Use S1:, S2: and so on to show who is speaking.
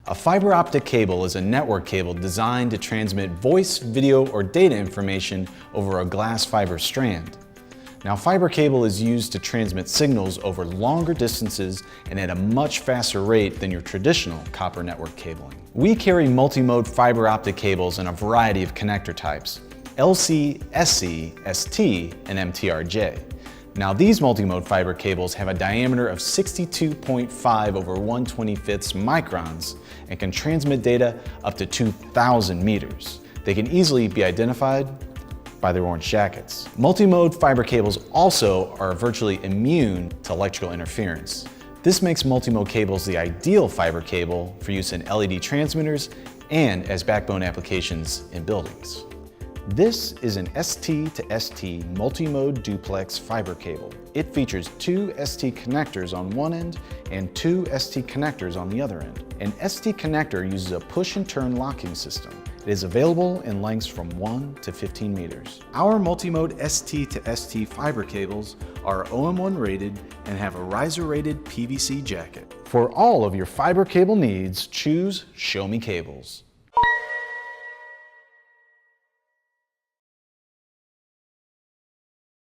S1: A fiber optic cable is a network cable designed to transmit voice, video, or data information over a glass fiber strand. Now, fiber cable is used to transmit signals over longer distances and at a much faster rate than your traditional copper network cabling. We carry multimode fiber optic cables in a variety of connector types: LC, SC, ST, and MTRJ. Now, these multimode fiber cables have a diameter of 62.5 over 1/25 microns and can transmit data up to 2,000 meters. They can easily be identified by their orange jackets. Multimode fiber cables also are virtually immune to electrical interference. This makes multimode cables the ideal fiber cable for use in LED transmitters and as backbone applications in buildings. This is an ST to ST Multimode Duplex fiber cable. It features two ST connectors on one end and two ST connectors on the other end. An ST connector uses a push and turn locking system. It is available in lengths from 1 to 15 meters. Our Multimode ST to ST fiber cables are OM1 rated and have a riser rated PVC jacket. For all of your fiber cable needs, choose Show Me Cables.